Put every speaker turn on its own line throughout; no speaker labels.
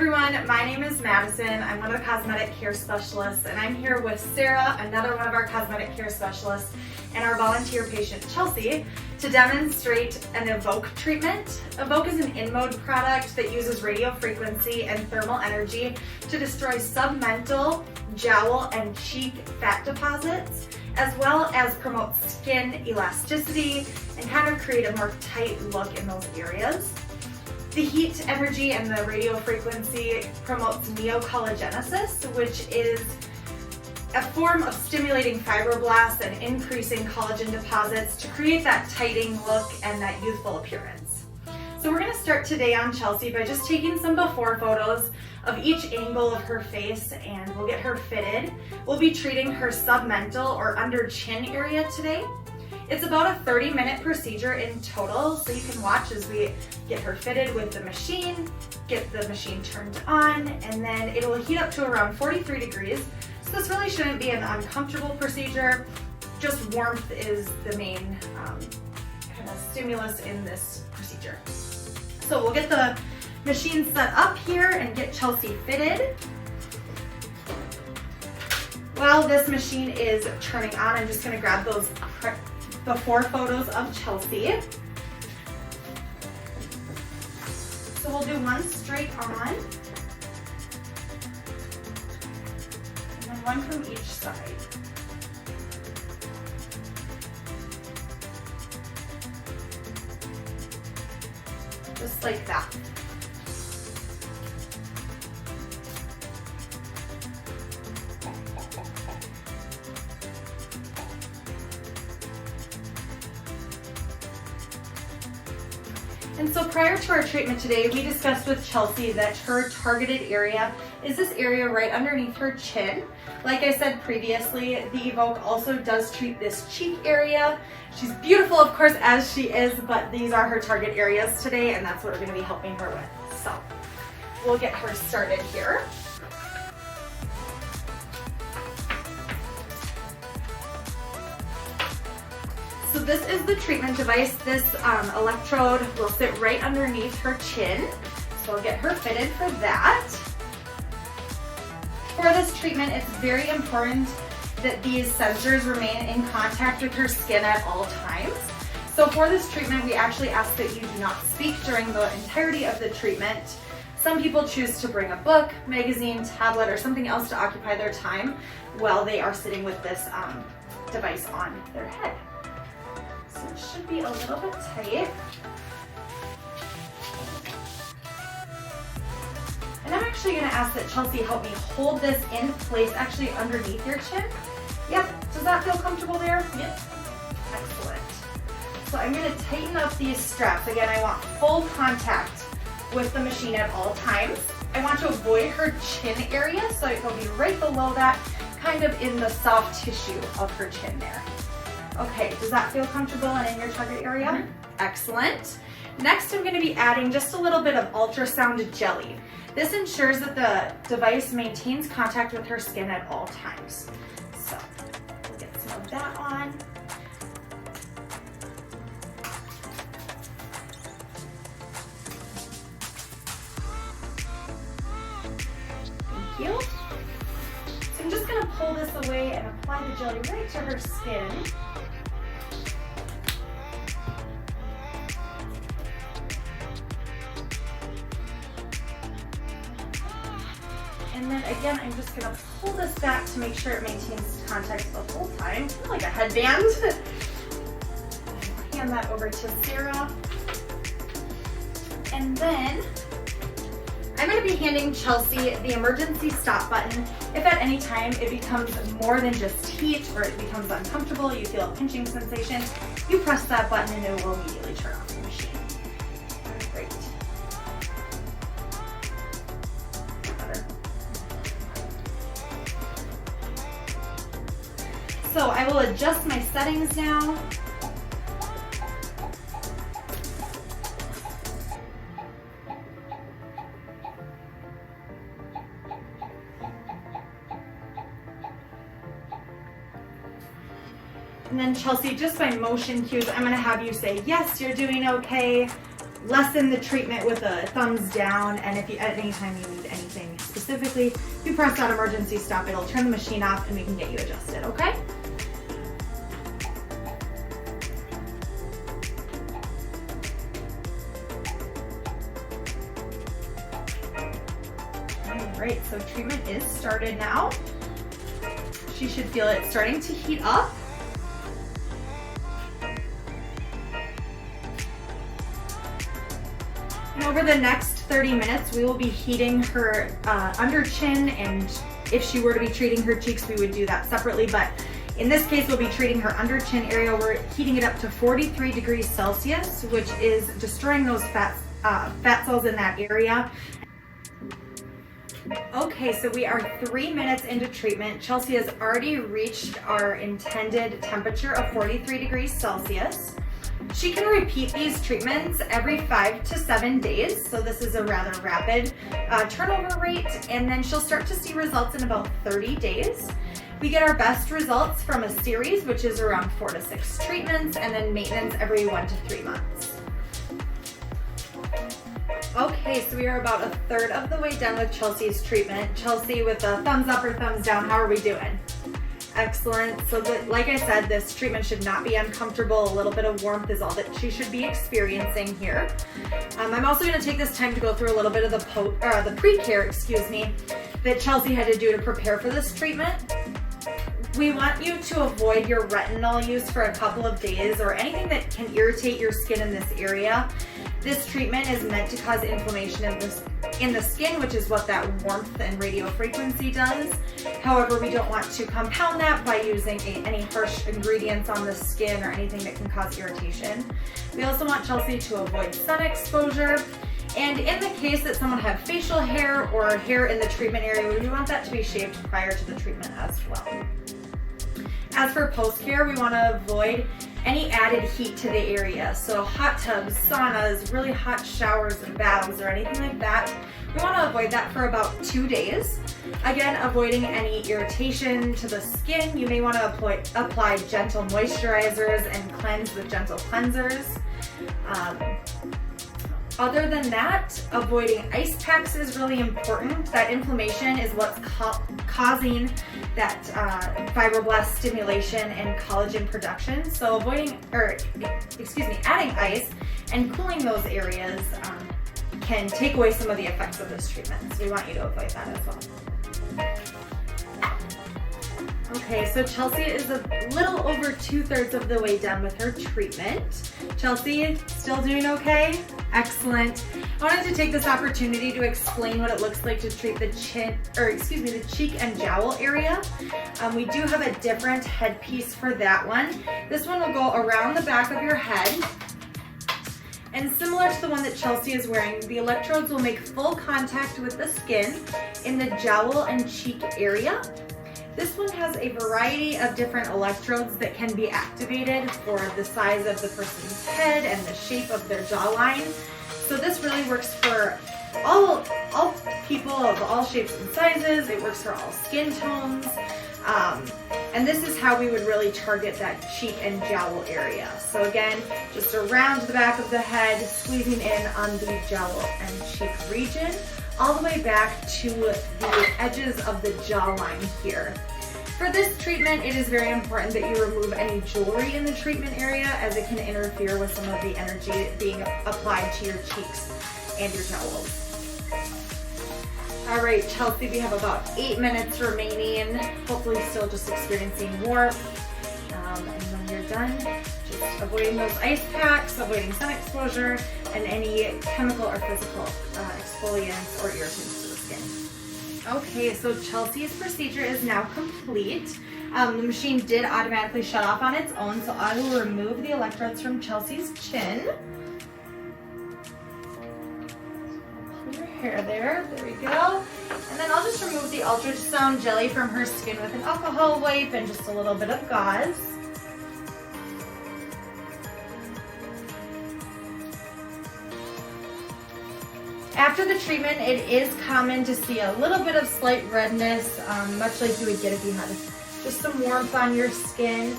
everyone, my name is Madison. I'm one of the cosmetic care specialists, and I'm here with Sarah, another one of our cosmetic care specialists, and our volunteer patient Chelsea to demonstrate an Evoke treatment. Evoke is an in-mode product that uses radiofrequency and thermal energy to destroy submental, jowl, and cheek fat deposits, as well as promote skin elasticity and kind of create a more tight look in those areas. The heat energy and the radiofrequency promotes neocollagenesis, which is a form of stimulating fibroblasts and increasing collagen deposits to create that tightening look and that youthful appearance. So we're going to start today on Chelsea by just taking some before photos of each angle of her face, and we'll get her fitted. We'll be treating her submental or under chin area today. It's about a 30-minute procedure in total, so you can watch as we get her fitted with the machine, get the machine turned on, and then it will heat up to around 43 degrees. So this really shouldn't be an uncomfortable procedure. Just warmth is the main kind of stimulus in this procedure. So we'll get the machine set up here and get Chelsea fitted. While this machine is turning on, I'm just going to grab those before photos of Chelsea. So we'll do one straight on, and then one from each side. Just like that. And so prior to our treatment today, we discussed with Chelsea that her targeted area is this area right underneath her chin. Like I said previously, the Evoke also does treat this cheek area. She's beautiful, of course, as she is, but these are her target areas today, and that's what we're going to be helping her with. So we'll get her started here. So this is the treatment device. This electrode will sit right underneath her chin. So I'll get her fitted for that. For this treatment, it's very important that these sensors remain in contact with her skin at all times. So for this treatment, we actually ask that you do not speak during the entirety of the treatment. Some people choose to bring a book, magazine, tablet, or something else to occupy their time while they are sitting with this device on their head. So it should be a little bit tight. And I'm actually going to ask that Chelsea help me hold this in place, actually underneath your chin. Yep, does that feel comfortable there? Yep. Excellent. So I'm going to tighten up these straps. Again, I want full contact with the machine at all times. I want to avoid her chin area, so it'll be right below that, kind of in the soft tissue of her chin there. Okay, does that feel comfortable and in your target area? Mm-hmm. Excellent. Next, I'm going to be adding just a little bit of ultrasound jelly. This ensures that the device maintains contact with her skin at all times. So we'll get some of that on. Thank you. So I'm just going to pull this away and apply the jelly right to her skin. And then again, I'm just going to pull this back to make sure it maintains contact the whole time, kind of like a headband. Hand that over to Sarah. And then I'm going to be handing Chelsea the emergency stop button. If at any time it becomes more than just heat or it becomes uncomfortable, you feel a pinching sensation, you press that button and it will immediately turn off the machine. Great. So I will adjust my settings now. And then Chelsea, just by motion cues, I'm going to have you say, yes, you're doing okay. Lessen the treatment with a thumbs down, and if you, at any time you need any specifically, if you press that emergency stop, it'll turn the machine off and we can get you adjusted, okay? All right, so treatment is started now. She should feel it starting to heat up. And over the next 30 minutes, we will be heating her under chin, and if she were to be treating her cheeks, we would do that separately, but in this case, we'll be treating her under chin area. We're heating it up to 43 degrees Celsius, which is destroying those fat cells in that area. Okay, so we are 3 minutes into treatment. Chelsea has already reached our intended temperature of 43 degrees Celsius. She can repeat these treatments every 5 to 7 days, so this is a rather rapid turnover rate, and then she'll start to see results in about 30 days. We get our best results from a series, which is around 4 to 6 treatments, and then maintenance every 1 to 3 months. Okay, so we are about a third of the way done with Chelsea's treatment. Chelsea, with a thumbs up or thumbs down, how are we doing? Excellent. So like I said, this treatment should not be uncomfortable. A little bit of warmth is all that she should be experiencing here. I'm also going to take this time to go through a little bit of the pre-care, that Chelsea had to do to prepare for this treatment. We want you to avoid your retinol use for a couple of days or anything that can irritate your skin in this area. This treatment is meant to cause inflammation in the skin, which is what that warmth and radiofrequency does. However, we don't want to compound that by using any harsh ingredients on the skin or anything that can cause irritation. We also want Chelsea to avoid sun exposure. And in the case that someone had facial hair or hair in the treatment area, we want that to be shaved prior to the treatment as well. As for post-care, we want to avoid any added heat to the area. So hot tubs, saunas, really hot showers and baths or anything like that. We want to avoid that for about 2 days. Again, avoiding any irritation to the skin. You may want to apply gentle moisturizers and cleanse with gentle cleansers. Other than that, avoiding ice packs is really important. That inflammation is what's causing that fibroblast stimulation and collagen production. So adding ice and cooling those areas can take away some of the effects of this treatment. So we want you to avoid that as well. Okay, so Chelsea is a little over 2/3 of the way done with her treatment. Chelsea, still doing okay? Excellent. I wanted to take this opportunity to explain what it looks like to treat the the cheek and jowl area. We do have a different headpiece for that one. This one will go around the back of your head. And similar to the one that Chelsea is wearing, the electrodes will make full contact with the skin in the jowl and cheek area. This one has a variety of different electrodes that can be activated for the size of the person's head and the shape of their jawline. So this really works for all people of all shapes and sizes. It works for all skin tones. And this is how we would really target that cheek and jowl area. So again, just around the back of the head, squeezing in on the jowl and cheek region, all the way back to the edges of the jawline here. For this treatment, it is very important that you remove any jewelry in the treatment area, as it can interfere with some of the energy being applied to your cheeks and your jowls. All right, Chelsea, we have about 8 minutes remaining, hopefully still just experiencing warmth. And when you're done, just avoiding those ice packs, avoiding sun exposure, and any chemical or physical exfoliants or irritants to the skin. Okay, so Chelsea's procedure is now complete. The machine did automatically shut off on its own, so I will remove the electrodes from Chelsea's chin. Pull your hair there we go. And then I'll just remove the ultrasound jelly from her skin with an alcohol wipe and just a little bit of gauze. After the treatment, it is common to see a little bit of slight redness, much like you would get if you had just some warmth on your skin.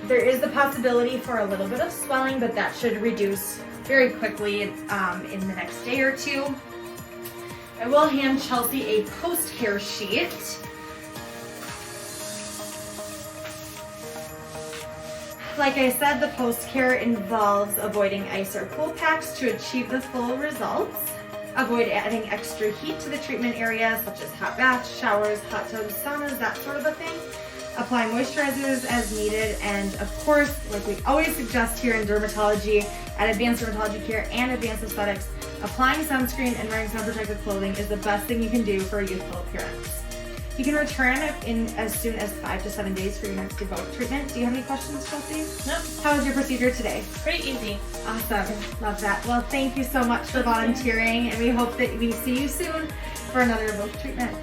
There is the possibility for a little bit of swelling, but that should reduce very quickly in the next day or two. I will hand Chelsea a post-care sheet. Like I said, the post-care involves avoiding ice or cold packs to achieve the full results. Avoid adding extra heat to the treatment area, such as hot baths, showers, hot tubs, saunas, that sort of a thing. Apply moisturizers as needed, and of course, like we always suggest here in dermatology, at Advanced Dermatology Care and Advanced Aesthetics, applying sunscreen and wearing sun protective clothing is the best thing you can do for a youthful appearance. You can return in as soon as 5 to 7 days for your next Evoke treatment. Do you have any questions, Chelsea?
No.
How was your procedure today?
Pretty easy.
Awesome. Love that. Well, thank you so much for volunteering, and we hope that we see you soon for another Evoke treatment.